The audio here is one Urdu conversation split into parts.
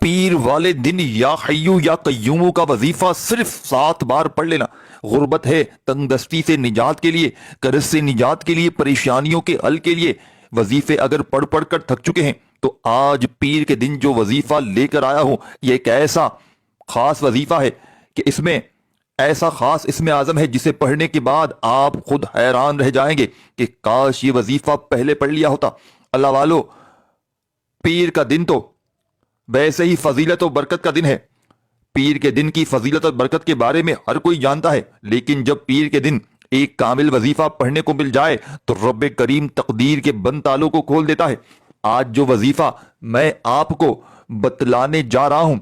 پیر والے دن یا حیو یا قیومو کا وظیفہ صرف 7 بار پڑھ لینا. غربت ہے، تنگ دستی سے نجات کے لیے، قرض سے نجات کے لیے، پریشانیوں کے حل کے لیے وظیفے اگر پڑھ پڑھ کر تھک چکے ہیں تو آج پیر کے دن جو وظیفہ لے کر آیا ہوں یہ ایک ایسا خاص وظیفہ ہے کہ اس میں ایسا خاص اسم اعظم ہے جسے پڑھنے کے بعد آپ خود حیران رہ جائیں گے کہ کاش یہ وظیفہ پہلے پڑھ لیا ہوتا. اللہ والو، پیر کا دن تو ویسے ہی فضیلت و برکت کا دن ہے. پیر کے دن کی فضیلت اور برکت کے بارے میں ہر کوئی جانتا ہے، لیکن جب پیر کے دن ایک کامل وظیفہ پڑھنے کو مل جائے تو رب کریم تقدیر کے بند تالوں کو کھول دیتا ہے. آج جو وظیفہ میں آپ کو بتلانے جا رہا ہوں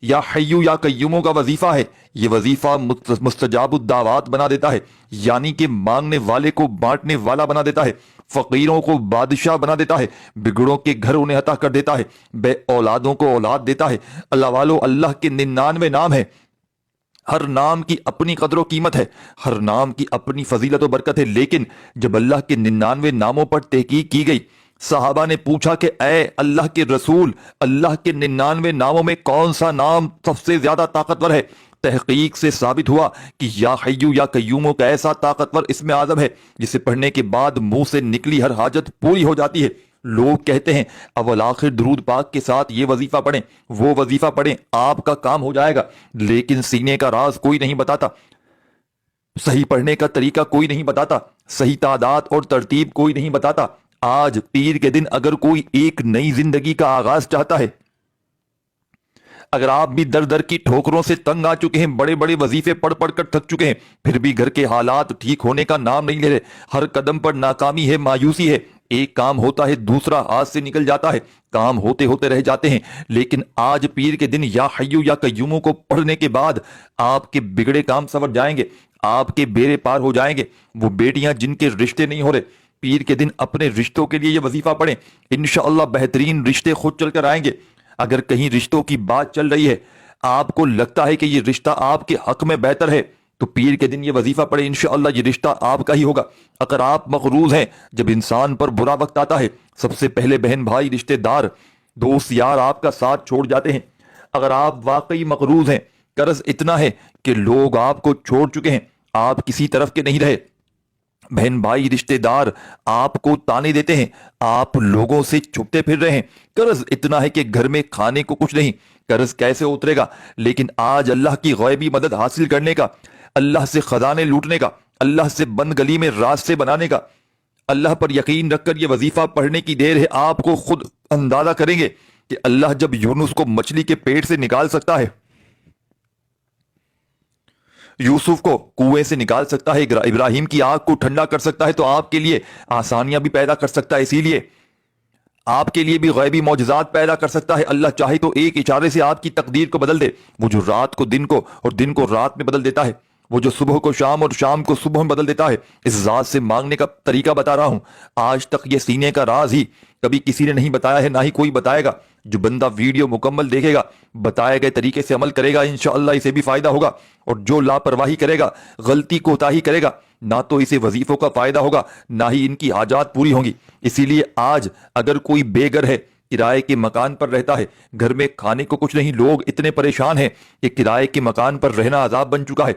یا حیو یا قیوموں کا وظیفہ ہے، یہ وظیفہ مستجاب الدعوات بنا دیتا ہے، یعنی کہ مانگنے والے کو بانٹنے والا بنا دیتا ہے، فقیروں کو بادشاہ بنا دیتا ہے، بگڑوں کے گھر انہیں عطا کر دیتا ہے، بے اولادوں کو اولاد دیتا ہے. اللہ والو، اللہ کے 99 نام ہے، ہر نام کی اپنی قدر و قیمت ہے، ہر نام کی اپنی فضیلت و برکت ہے. لیکن جب اللہ کے 99 ناموں پر تحقیق کی گئی، صحابہ نے پوچھا کہ اے اللہ کے رسول، اللہ کے 99 ناموں میں کون سا نام سب سے زیادہ طاقتور ہے؟ تحقیق سے ثابت ہوا کہ یا حیو یا قیوموں کا ایسا طاقتور اسم اعظم ہے جسے پڑھنے کے بعد منہ سے نکلی ہر حاجت پوری ہو جاتی ہے. لوگ کہتے ہیں اول آخر درود پاک کے ساتھ یہ وظیفہ پڑھیں، وہ وظیفہ پڑھیں، آپ کا کام ہو جائے گا، لیکن سینے کا راز کوئی نہیں بتاتا، صحیح پڑھنے کا طریقہ کوئی نہیں بتاتا، صحیح تعداد اور ترتیب کوئی نہیں بتاتا. آج پیر کے دن اگر کوئی ایک نئی زندگی کا آغاز چاہتا ہے، اگر آپ بھی در در کی ٹھوکروں سے تنگ آ چکے ہیں، بڑے بڑے وظیفے پڑھ پڑھ کر تھک چکے ہیں، پھر بھی گھر کے حالات ٹھیک ہونے کا نام نہیں لے رہے، ہر قدم پر ناکامی ہے، مایوسی ہے، ایک کام ہوتا ہے دوسرا ہاتھ سے نکل جاتا ہے، کام ہوتے ہوتے رہ جاتے ہیں. لیکن آج پیر کے دن یا حیو یا قیوموں کو پڑھنے کے بعد آپ کے بگڑے کام سنور جائیں گے، آپ کے بیڑے پار ہو جائیں گے. وہ بیٹیاں جن کے رشتے نہیں ہو رہے، پیر کے دن اپنے رشتوں کے لیے یہ وظیفہ پڑھیں، انشاءاللہ بہترین رشتے خود چل کر آئیں گے. اگر کہیں رشتوں کی بات چل رہی ہے، آپ کو لگتا ہے کہ یہ رشتہ آپ کے حق میں بہتر ہے، تو پیر کے دن یہ وظیفہ پڑھیں، انشاءاللہ یہ رشتہ آپ کا ہی ہوگا. اگر آپ مقروض ہیں، جب انسان پر برا وقت آتا ہے سب سے پہلے بہن بھائی، رشتہ دار، دوست یار آپ کا ساتھ چھوڑ جاتے ہیں. اگر آپ واقعی مقروض ہیں، قرض اتنا ہے کہ لوگ آپ کو چھوڑ چکے ہیں، آپ کسی طرف کے نہیں رہے، بہن بھائی رشتہ دار آپ کو تانے دیتے ہیں، آپ لوگوں سے چھپتے پھر رہے ہیں، قرض اتنا ہے کہ گھر میں کھانے کو کچھ نہیں، قرض کیسے اترے گا؟ لیکن آج اللہ کی غیبی مدد حاصل کرنے کا، اللہ سے خزانے لوٹنے کا، اللہ سے بند گلی میں راستے بنانے کا، اللہ پر یقین رکھ کر یہ وظیفہ پڑھنے کی دیر ہے. آپ کو خود اندازہ کریں گے کہ اللہ جب یونس کو مچھلی کے پیٹ سے نکال سکتا ہے، یوسف کو کنویں سے نکال سکتا ہے، ابراہیم کی آگ کو ٹھنڈا کر سکتا ہے، تو آپ کے لیے آسانیاں بھی پیدا کر سکتا ہے. اسی لیے آپ کے لیے بھی غیبی معجزات پیدا کر سکتا ہے. اللہ چاہے تو ایک اشارے سے آپ کی تقدیر کو بدل دے. وہ جو رات کو دن کو اور دن کو رات میں بدل دیتا ہے، وہ جو صبح کو شام اور شام کو صبح میں بدل دیتا ہے، اس ذات سے مانگنے کا طریقہ بتا رہا ہوں. آج تک یہ سینے کا راز ہی کبھی کسی نے نہیں بتایا ہے، نہ ہی کوئی بتائے گا. جو بندہ ویڈیو مکمل دیکھے گا، بتائے گئے طریقے سے عمل کرے گا، انشاءاللہ اسے بھی فائدہ ہوگا. اور جو لاپرواہی کرے گا، غلطی کوتاہی کرے گا، نہ تو اسے وظیفوں کا فائدہ ہوگا، نہ ہی ان کی حاجات پوری ہوں گی. اسی لیے آج اگر کوئی بے گھر ہے، کرائے کے مکان پر رہتا ہے، گھر میں کھانے کو کچھ نہیں، لوگ اتنے پریشان ہیں کہ کرائے کے مکان پر رہنا عذاب بن چکا ہے.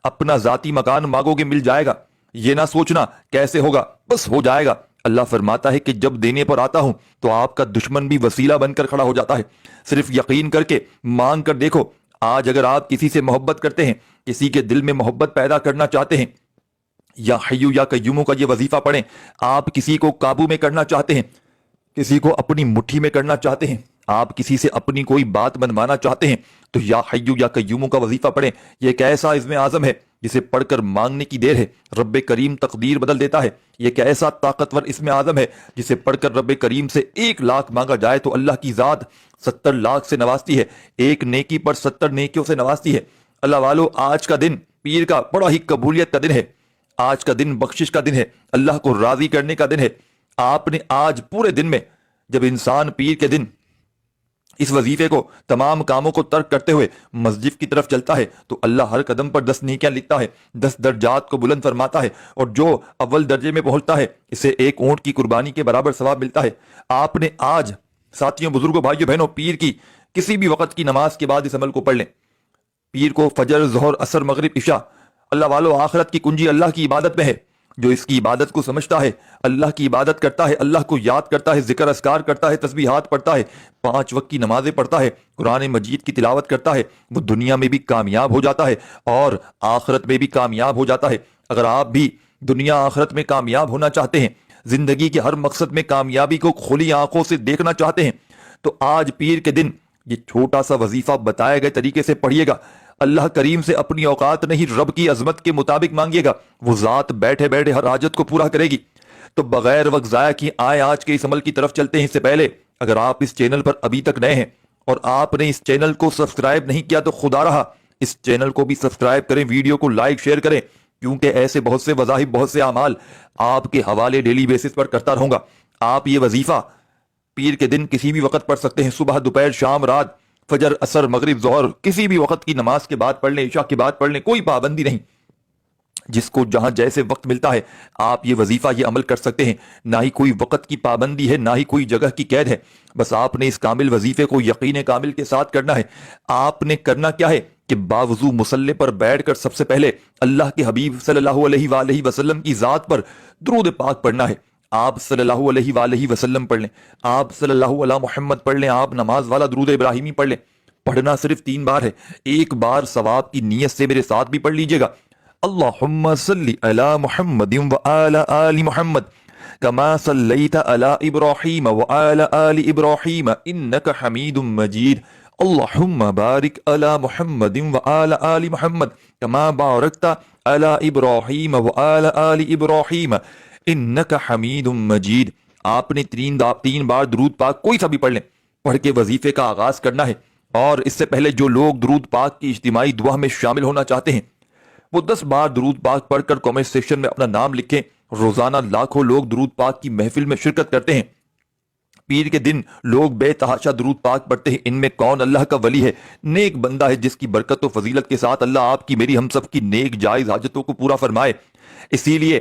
اپنا ذاتی مکان مانگو گے مل جائے گا، یہ نہ سوچنا کیسے ہوگا، بس ہو جائے گا. اللہ فرماتا ہے کہ جب دینے پر آتا ہوں تو آپ کا دشمن بھی وسیلہ بن کر کھڑا ہو جاتا ہے. صرف یقین کر کے مانگ کر دیکھو. آج اگر آپ کسی سے محبت کرتے ہیں، کسی کے دل میں محبت پیدا کرنا چاہتے ہیں، یا حیو یا قیوموں کا یہ وظیفہ پڑھیں. آپ کسی کو قابو میں کرنا چاہتے ہیں، کسی کو اپنی مٹھی میں کرنا چاہتے ہیں، آپ کسی سے اپنی کوئی بات منوانا چاہتے ہیں، تو یا حیو یا قیوموں کا وظیفہ پڑھیں. یہ ایک ایسا اسم اعظم ہے جسے پڑھ کر مانگنے کی دیر ہے، رب کریم تقدیر بدل دیتا ہے. یہ ایک ایسا طاقتور اسم اعظم ہے جسے پڑھ کر رب کریم سے 1,00,000 مانگا جائے تو اللہ کی ذات 70 لاکھ سے نوازتی ہے، ایک نیکی پر 70 نیکیوں سے نوازتی ہے. اللہ والو، آج کا دن پیر کا بڑا ہی قبولیت کا دن ہے. آج کا دن بخشش کا دن ہے، اللہ کو راضی کرنے کا دن ہے. آپ نے آج پورے دن میں، جب انسان پیر کے دن اس وظیفے کو، تمام کاموں کو ترک کرتے ہوئے مسجد کی طرف چلتا ہے، تو اللہ ہر قدم پر 10 نیکیاں لکھتا ہے، 10 درجات کو بلند فرماتا ہے. اور جو اول درجے میں پہنچتا ہے، اسے ایک اونٹ کی قربانی کے برابر ثواب ملتا ہے. آپ نے آج ساتھیوں، بزرگوں، بھائیوں، بہنوں، پیر کی کسی بھی وقت کی نماز کے بعد اس عمل کو پڑھ لیں۔ پیر کو فجر، ظہر، عصر، مغرب، عشاء، اللہ والو، آخرت کی کنجی اللہ کی عبادت میں ہے۔ جو اس کی عبادت کو سمجھتا ہے، اللہ کی عبادت کرتا ہے، اللہ کو یاد کرتا ہے، ذکر اذکار کرتا ہے، تسبیحات پڑھتا ہے، 5 وقت کی نمازیں پڑھتا ہے، قرآن مجید کی تلاوت کرتا ہے، وہ دنیا میں بھی کامیاب ہو جاتا ہے اور آخرت میں بھی کامیاب ہو جاتا ہے۔ اگر آپ بھی دنیا آخرت میں کامیاب ہونا چاہتے ہیں، زندگی کے ہر مقصد میں کامیابی کو کھلی آنکھوں سے دیکھنا چاہتے ہیں، تو آج پیر کے دن یہ چھوٹا سا وظیفہ بتائے گئے طریقے سے پڑھیے گا۔ اللہ کریم سے اپنی اوقات نہیں، رب کی عظمت کے مطابق مانگیے گا، وہ ذات بیٹھے بیٹھے ہر حاجت کو پورا کرے گی۔ تو بغیر وقت ضائع کی آئے آج کے اس عمل کی طرف چلتے ہیں۔ اس سے پہلے اگر آپ اس چینل پر ابھی تک نئے ہیں اور آپ نے اس چینل کو سبسکرائب نہیں کیا تو خدا رہا اس چینل کو بھی سبسکرائب کریں، ویڈیو کو لائک شیئر کریں، کیونکہ ایسے بہت سے وظائف، بہت سے اعمال آپ کے حوالے ڈیلی بیسس پر کرتا رہوں گا۔ آپ یہ وظیفہ پیر کے دن کسی بھی وقت پڑھ سکتے ہیں، صبح، دوپہر، شام، رات، فجر، عصر، مغرب، ظہر، کسی بھی وقت کی نماز کے بعد پڑھ لیں، عشاء کے بعد پڑھ لیں، کوئی پابندی نہیں۔ جس کو جہاں جیسے وقت ملتا ہے آپ یہ وظیفہ، یہ عمل کر سکتے ہیں۔ نہ ہی کوئی وقت کی پابندی ہے، نہ ہی کوئی جگہ کی قید ہے، بس آپ نے اس کامل وظیفے کو یقین کامل کے ساتھ کرنا ہے۔ آپ نے کرنا کیا ہے کہ باوضو مصلی پر بیٹھ کر سب سے پہلے اللہ کے حبیب صلی اللہ علیہ وآلہ وسلم کی ذات پر درود پاک پڑھنا ہے۔ آپ صلی اللہ علیہ وآلہ وسلم پڑھ لیں، آپ صلی اللہ علیہ محمد پڑھ لیں، آپ نماز والا درود ابراہیمی پڑھ لیں۔ پڑھنا صرف 3 بار ہے، ایک بار ثواب کی نیت سے میرے ساتھ بھی پڑھ لیجئے گا۔ اللہم صلی علی محمد وآل آل محمد کما صلیت علی ابراہیم وآل آل ابراہیم انک حمید مجید۔ اللہم بارک علی محمد وآل آل محمد کما بارکت علی ابراہیم وآل آل ابراہیم انک حمید مجید۔ آپ نے 3 بار درود پاک کوئی سا بھی پڑھ لیں، پڑھ کے وظیفے کا آغاز کرنا ہے۔ اور اس سے پہلے جو لوگ درود پاک کی اجتماعی دعا میں شامل ہونا چاہتے ہیں وہ 10 بار درود پاک پڑھ کر کامنٹ سیکشن میں اپنا نام لکھیں۔ روزانہ لاکھوں لوگ درود پاک کی محفل میں شرکت کرتے ہیں۔ پیر کے دن لوگ بے تحاشا درود پاک پڑھتے ہیں۔ ان میں کون اللہ کا ولی ہے، نیک بندہ ہے جس کی برکت و فضیلت کے ساتھ اللہ آپ کی، میری، ہم سب کی نیک جائز حاجتوں کو پورا فرمائے۔ اسی لیے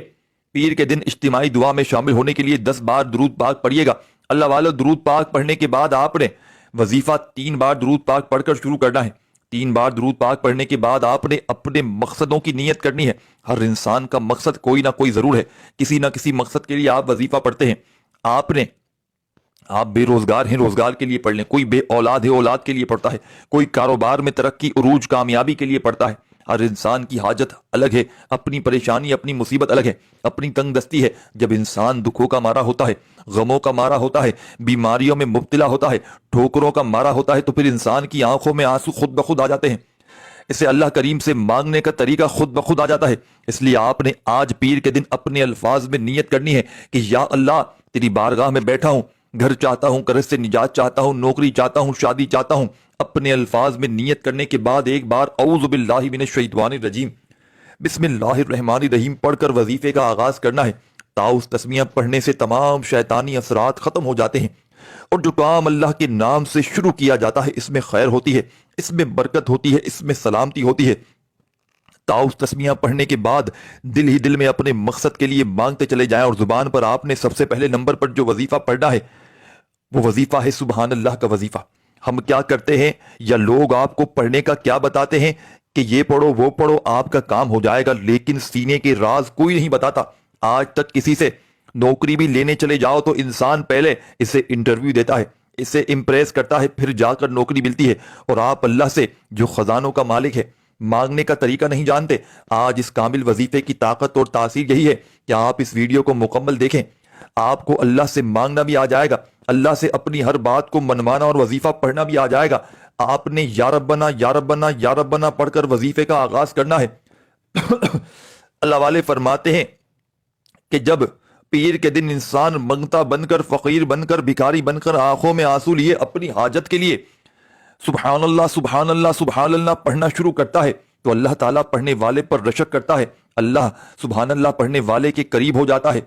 پیر کے دن اجتماعی دعا میں شامل ہونے کے لیے 10 بار درود پاک پڑھیے گا۔ اللہ والو، درود پاک پڑھنے کے بعد آپ نے وظیفہ 3 بار درود پاک پڑھ کر شروع کرنا ہے۔ 3 بار درود پاک پڑھنے کے بعد آپ نے اپنے مقصدوں کی نیت کرنی ہے۔ ہر انسان کا مقصد کوئی نہ کوئی ضرور ہے، کسی نہ کسی مقصد کے لیے آپ وظیفہ پڑھتے ہیں۔ آپ بے روزگار ہیں، روزگار کے لیے پڑھ لیں، کوئی بے اولاد ہے، اولاد کے لیے پڑھتا ہے، کوئی کاروبار میں ترقی، عروج، کامیابی کے لیے پڑھتا ہے۔ ہر انسان کی حاجت الگ ہے، اپنی پریشانی، اپنی مصیبت الگ ہے، اپنی تنگ دستی ہے۔ جب انسان دکھوں کا مارا ہوتا ہے، غموں کا مارا ہوتا ہے، بیماریوں میں مبتلا ہوتا ہے، ٹھوکروں کا مارا ہوتا ہے، تو پھر انسان کی آنکھوں میں آنسو خود بخود آ جاتے ہیں۔ اسے اللہ کریم سے مانگنے کا طریقہ خود بخود آ جاتا ہے۔ اس لیے آپ نے آج پیر کے دن اپنے الفاظ میں نیت کرنی ہے کہ یا اللہ، تیری بارگاہ میں بیٹھا ہوں، گھر چاہتا ہوں، قرض سے نجات چاہتا ہوں، نوکری چاہتا ہوں، شادی چاہتا ہوں۔ اپنے الفاظ میں نیت کرنے کے بعد ایک بار اعوذ باللہ من الشیطان الرجیم بسم اللہ الرحمن الرحیم پڑھ کر وظیفے کا آغاز کرنا ہے۔ تاؤس تسمیہ پڑھنے سے تمام شیطانی اثرات ختم ہو جاتے ہیں، اور جو کام اللہ کے نام سے شروع کیا جاتا ہے اس میں خیر ہوتی ہے، اس میں برکت ہوتی ہے، اس میں سلامتی ہوتی ہے۔ تاؤس تسمیہ پڑھنے کے بعد دل ہی دل میں اپنے مقصد کے لیے مانگتے چلے جائیں، اور زبان پر آپ نے سب سے پہلے نمبر پر جو وظیفہ پڑھنا ہے وہ وظیفہ ہے سبحان اللہ کا وظیفہ۔ ہم کیا کرتے ہیں یا لوگ آپ کو پڑھنے کا کیا بتاتے ہیں کہ یہ پڑھو وہ پڑھو آپ کا کام ہو جائے گا، لیکن سینے کے راز کوئی نہیں بتاتا۔ آج تک کسی سے نوکری بھی لینے چلے جاؤ تو انسان پہلے اسے انٹرویو دیتا ہے، اسے امپریس کرتا ہے، پھر جا کر نوکری ملتی ہے۔ اور آپ اللہ سے جو خزانوں کا مالک ہے مانگنے کا طریقہ نہیں جانتے۔ آج اس کامل وظیفے کی طاقت اور تاثیر یہی ہے کہ آپ اس ویڈیو کو مکمل دیکھیں، آپ کو اللہ سے مانگنا بھی آ جائے گا، اللہ سے اپنی ہر بات کو منوانا اور وظیفہ پڑھنا بھی آ جائے گا۔ آپ نے یا ربنا یا ربنا یا ربنا پڑھ کر وظیفے کا آغاز کرنا ہے۔ اللہ والے فرماتے ہیں کہ جب پیر کے دن انسان منگتا بن کر، فقیر بن کر، بھکاری بن کر، آنکھوں میں آنسو لیے اپنی حاجت کے لیے سبحان اللہ سبحان اللہ سبحان اللہ پڑھنا شروع کرتا ہے تو اللہ تعالیٰ پڑھنے والے پر رشک کرتا ہے۔ اللہ سبحان اللہ پڑھنے والے کے قریب ہو جاتا ہے،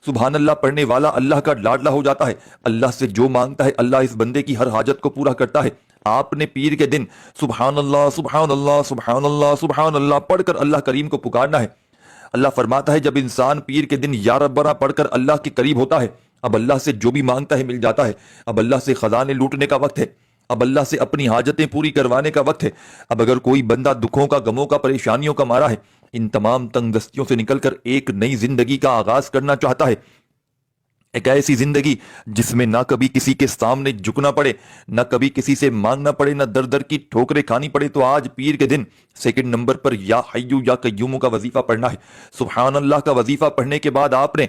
سبحان اللہ پڑھنے والا اللہ کا لاڈلا ہو جاتا ہے۔ اللہ سے جو مانگتا ہے اللہ اس بندے کی ہر حاجت کو پورا کرتا ہے۔ آپ نے پیر کے دن سبحان اللہ سبحان اللہ سبحان اللہ سبحان اللہ پڑھ کر اللہ کریم کو پکارنا ہے۔ اللہ فرماتا ہے جب انسان پیر کے دن یا ربنا پڑھ کر اللہ کے قریب ہوتا ہے اب اللہ سے جو بھی مانگتا ہے مل جاتا ہے. اب اللہ سے خزانے لوٹنے کا وقت ہے. اب اللہ سے اپنی حاجتیں پوری کروانے کا وقت ہے. اب اگر کوئی بندہ دکھوں کا، غموں کا، پریشانیوں کا مارا ہے، ان تمام تنگ دستیوں سے نکل کر ایک نئی زندگی کا آغاز کرنا چاہتا ہے، ایک ایسی زندگی جس میں نہ کبھی کسی کے سامنے جھکنا پڑے، نہ کبھی کسی سے مانگنا پڑے، نہ در در کی ٹھوکریں کھانی پڑے، تو آج پیر کے دن سیکنڈ نمبر پر یا حیو یا قیوم کا وظیفہ پڑھنا ہے. سبحان اللہ کا وظیفہ پڑھنے کے بعد آپ نے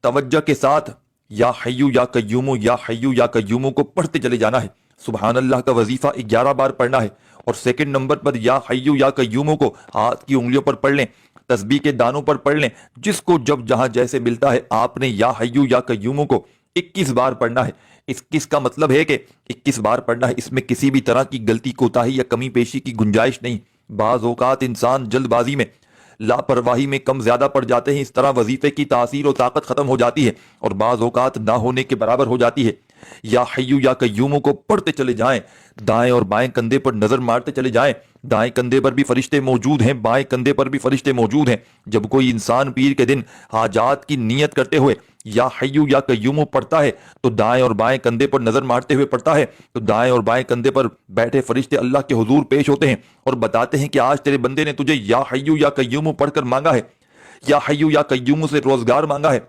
توجہ کے ساتھ یا حیو یا قیوم، یا حیو یا قیوم کو پڑھتے چلے جانا ہے. سبحان اللہ کا وظیفہ 11 بار پڑھنا ہے. اور سیکنڈ نمبر پر یا حیو یا قیوم کو ہاتھ کی انگلیوں پر پڑھ لیں، تسبیح کے دانوں پر پڑھ لیں، جس کو جب جہاں جیسے ملتا ہے. آپ نے یا حیو یا قیوم کو 21 بار پڑھنا ہے. 21 کا مطلب ہے کہ 21 بار پڑھنا ہے. اس میں کسی بھی طرح کی غلطی، کوتاہی یا کمی پیشی کی گنجائش نہیں. بعض اوقات انسان جلد بازی میں، لاپرواہی میں کم زیادہ پڑ جاتے ہیں، اس طرح وظیفے کی تاثیر و طاقت ختم ہو جاتی ہے اور بعض اوقات نہ ہونے کے برابر ہو جاتی ہے. یا حیو یا قیوم کو پڑھتے چلے جائیں، دائیں اور بائیں کندھے پر نظر مارتے چلے جائیں. دائیں کندھے پر بھی فرشتے موجود ہیں، بائیں کندھے پر بھی فرشتے موجود ہیں. جب کوئی انسان پیر کے دن حاجات کی نیت کرتے ہوئے یا حیو یا قیوم پڑھتا ہے تو دائیں اور بائیں کندھے پر نظر مارتے ہوئے پڑھتا ہے تو دائیں اور بائیں کندھے پر بیٹھے فرشتے اللہ کے حضور پیش ہوتے ہیں اور بتاتے ہیں کہ آج تیرے بندے نے تجھے یا حیو یا قیوم پڑھ کر مانگا ہے، یا حیو یا قیوم سے روزگار مانگا ہے،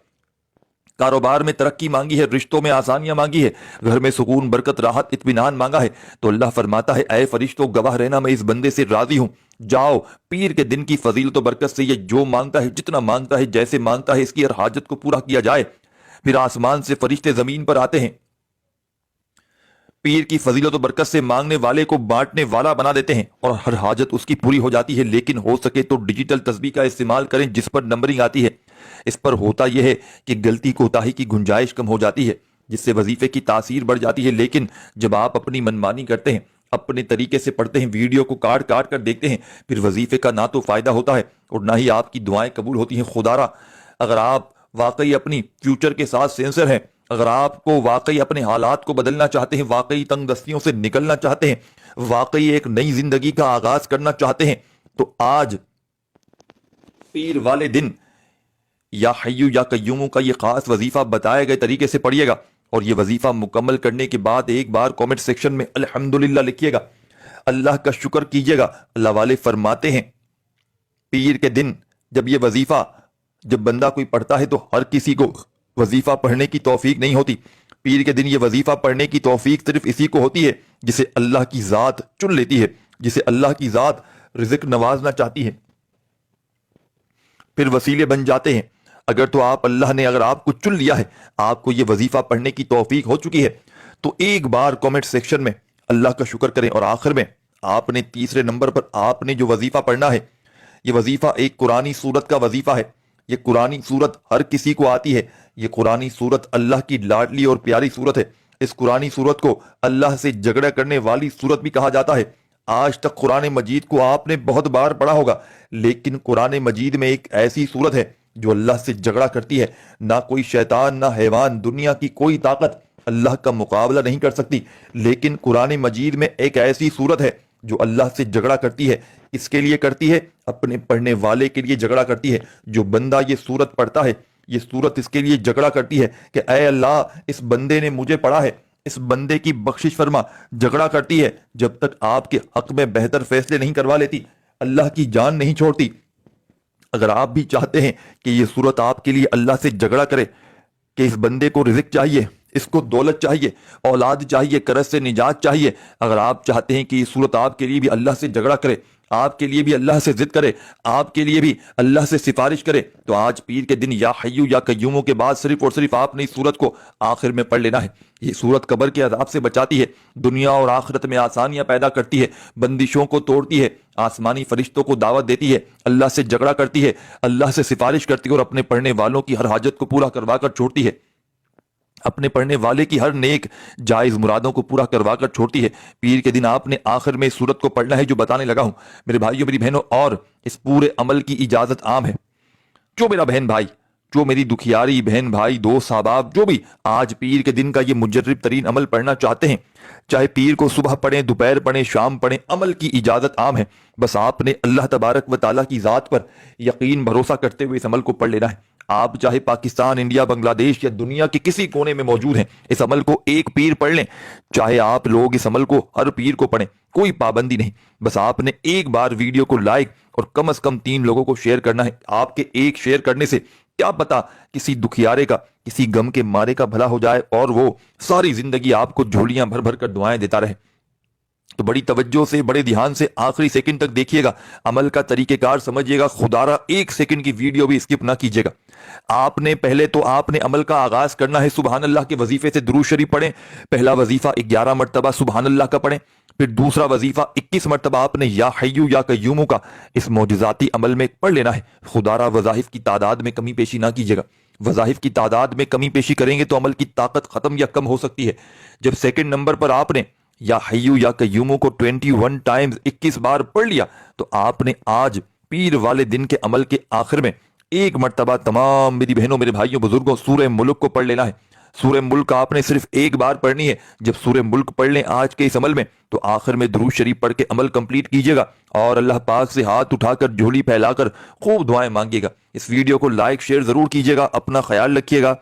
کاروبار میں ترقی مانگی ہے، رشتوں میں آسانیاں مانگی ہے، گھر میں سکون، برکت، راحت، اطمینان مانگا ہے. تو اللہ فرماتا ہے اے فرشتوں گواہ رہنا میں اس بندے سے راضی ہوں. جاؤ پیر کے دن کی فضیلت و برکت سے یہ جو مانگتا ہے، جتنا مانگتا ہے، جیسے مانگتا ہے، اس کی ہر حاجت کو پورا کیا جائے. پھر آسمان سے فرشتے زمین پر آتے ہیں، پیر کی فضیلت و برکت سے مانگنے والے کو بانٹنے والا بنا دیتے ہیں اور ہر حاجت اس کی پوری ہو جاتی ہے. لیکن ہو سکے تو ڈیجیٹل تسبیح کا استعمال کریں جس پر نمبرنگ آتی ہے. اس پر ہوتا یہ ہے کہ غلطی کوتاہی کی گنجائش کم ہو جاتی ہے، جس سے وظیفے کی تاثیر بڑھ جاتی ہے. لیکن جب آپ اپنی منمانی کرتے ہیں، اپنے طریقے سے پڑھتے ہیں، ویڈیو کو کاٹ کاٹ کر دیکھتے ہیں، پھر وظیفے کا نہ تو فائدہ ہوتا ہے اور نہ ہی آپ کی دعائیں قبول ہوتی ہیں. خدارا اگر آپ واقعی اپنی فیوچر کے ساتھ سینسر ہیں، اگر آپ کو واقعی اپنے حالات کو بدلنا چاہتے ہیں، واقعی تنگ دستیوں سے نکلنا چاہتے ہیں، واقعی ایک نئی زندگی کا آغاز کرنا چاہتے ہیں، تو آج پیر والے دن یا حیو یا قیوم کا یہ خاص وظیفہ بتائے گئے طریقے سے پڑھیے گا. اور یہ وظیفہ مکمل کرنے کے بعد ایک بار کامنٹ سیکشن میں الحمدللہ لکھیے گا، اللہ کا شکر کیجیے گا. اللہ والے فرماتے ہیں پیر کے دن جب یہ وظیفہ جب بندہ کوئی پڑھتا ہے تو ہر کسی کو وظیفہ پڑھنے کی توفیق نہیں ہوتی. پیر کے دن یہ وظیفہ پڑھنے کی توفیق صرف اسی کو ہوتی ہے جسے اللہ کی ذات چن لیتی ہے، جسے اللہ کی ذات رزق نوازنا چاہتی ہے. پھر وسیلے بن جاتے ہیں. اگر تو اللہ نے اگر آپ کو چن لیا ہے، آپ کو یہ وظیفہ پڑھنے کی توفیق ہو چکی ہے، تو ایک بار کامنٹ سیکشن میں اللہ کا شکر کریں. اور آخر میں آپ نے تیسرے نمبر پر آپ نے جو وظیفہ پڑھنا ہے، یہ وظیفہ ایک قرآنی سورت کا وظیفہ ہے. یہ قرآنی سورت ہر کسی کو آتی ہے. یہ قرآنی سورت اللہ کی لاڈلی اور پیاری سورت ہے. اس قرآنی سورت کو اللہ سے جھگڑا کرنے والی سورت بھی کہا جاتا ہے. آج تک قرآن مجید کو آپ نے بہت بار پڑھا ہوگا، لیکن قرآن مجید میں ایک ایسی سورت ہے جو اللہ سے جھگڑا کرتی ہے. نہ کوئی شیطان، نہ حیوان، دنیا کی کوئی طاقت اللہ کا مقابلہ نہیں کر سکتی. لیکن قرآن مجید میں ایک ایسی سورت ہے جو اللہ سے جھگڑا کرتی ہے. اس کے لیے کرتی ہے، اپنے پڑھنے والے کے لیے جھگڑا کرتی ہے. جو بندہ یہ سورت پڑھتا ہے، یہ سورت اس کے لیے جھگڑا کرتی ہے کہ اے اللہ، اس بندے نے مجھے پڑھا ہے، اس بندے کی بخشش فرما. جھگڑا کرتی ہے جب تک آپ کے حق میں بہتر فیصلے نہیں کروا لیتی، اللہ کی جان نہیں چھوڑتی. اگر آپ بھی چاہتے ہیں کہ یہ سورت آپ کے لیے اللہ سے جھگڑا کرے کہ اس بندے کو رزق چاہیے، اس کو دولت چاہیے، اولاد چاہیے، قرض سے نجات چاہیے، اگر آپ چاہتے ہیں کہ یہ سورت آپ کے لیے بھی اللہ سے جھگڑا کرے، آپ کے لیے بھی اللہ سے ضد کرے، آپ کے لیے بھی اللہ سے سفارش کرے، تو آج پیر کے دن یا حیو یا قیوم کے بعد صرف اور صرف آپ نے اس سورت کو آخر میں پڑھ لینا ہے. یہ سورت قبر کے عذاب سے بچاتی ہے، دنیا اور آخرت میں آسانیاں پیدا کرتی ہے، بندشوں کو توڑتی ہے، آسمانی فرشتوں کو دعوت دیتی ہے، اللہ سے جھگڑا کرتی ہے، اللہ سے سفارش کرتی ہے اور اپنے پڑھنے والوں کی ہر حاجت کو پورا کروا کر چھوڑتی ہے، اپنے پڑھنے والے کی ہر نیک جائز مرادوں کو پورا کروا کر چھوڑتی ہے. پیر کے دن آپ نے آخر میں اس سورت کو پڑھنا ہے جو بتانے لگا ہوں میرے بھائیوں، میری بہنوں. اور اس پورے عمل کی اجازت عام ہے. جو میرا بہن بھائی، جو میری دکھیاری بہن بھائی، دوست احباب، جو بھی آج پیر کے دن کا یہ مجرب ترین عمل پڑھنا چاہتے ہیں، چاہے پیر کو صبح پڑھیں، دوپہر پڑھیں، شام پڑھیں، عمل کی اجازت عام ہے. بس آپ نے اللہ تبارک و تعالیٰ کی ذات پر یقین بھروسہ کرتے ہوئے اس عمل کو پڑھ لینا ہے. آپ چاہے پاکستان، انڈیا، بنگلہ دیش یا دنیا کے کسی کونے میں موجود ہیں، اس عمل کو ایک پیر پڑھ لیں، چاہے آپ لوگ اس عمل کو ہر پیر کو پڑھیں، کوئی پابندی نہیں، بس آپ نے ایک بار ویڈیو کو لائک اور کم از کم 3 لوگوں کو شیئر کرنا ہے۔ آپ کے ایک شیئر کرنے سے کیا پتا کسی دکھیارے کا، کسی غم کے مارے کا بھلا ہو جائے اور وہ ساری زندگی آپ کو جھولیاں بھر بھر کر دعائیں دیتا رہے۔ تو بڑی توجہ سے، بڑے دھیان سے آخری سیکنڈ تک دیکھیے گا، عمل کا طریقہ کار سمجھیے گا، خدا را 1 سیکنڈ کی ویڈیو بھی اسکپ نہ کیجیے گا۔ پہلے تو آپ نے عمل کا آغاز کرنا ہے سبحان اللہ کے وظیفے سے، درود شریف پڑھیں۔ پہلا وظیفہ 11 مرتبہ سبحان اللہ کا پڑھیں، پھر دوسرا وظیفہ 21 مرتبہ آپ نے یا حیو یا قیوم کا اس معجزاتی عمل میں پڑھ لینا ہے۔ خدا را وظائف کی تعداد میں کمی بیشی نہ کیجیے گا، وظائف کی تعداد میں کمی پیشی کریں گے تو عمل کی طاقت ختم یا کم ہو سکتی ہے۔ جب سیکنڈ نمبر پر آپ نے یا حیو یا قیوم کو 21 ٹائمز 21 بار پڑھ لیا تو آپ نے آج پیر والے دن کے عمل کے آخر میں 1 مرتبہ تمام میری بہنوں، میرے بھائیوں، بزرگوں، سورہ ملک کو پڑھ لینا ہے۔ سورہ ملک آپ نے صرف 1 بار پڑھنی ہے۔ جب سورہ ملک پڑھ لیں آج کے اس عمل میں تو آخر میں درود شریف پڑھ کے عمل کمپلیٹ کیجیے گا اور اللہ پاک سے ہاتھ اٹھا کر جھولی پھیلا کر خوب دعائیں مانگیے گا۔ اس ویڈیو کو لائک شیئر ضرور کیجیے گا، اپنا خیال رکھیے گا۔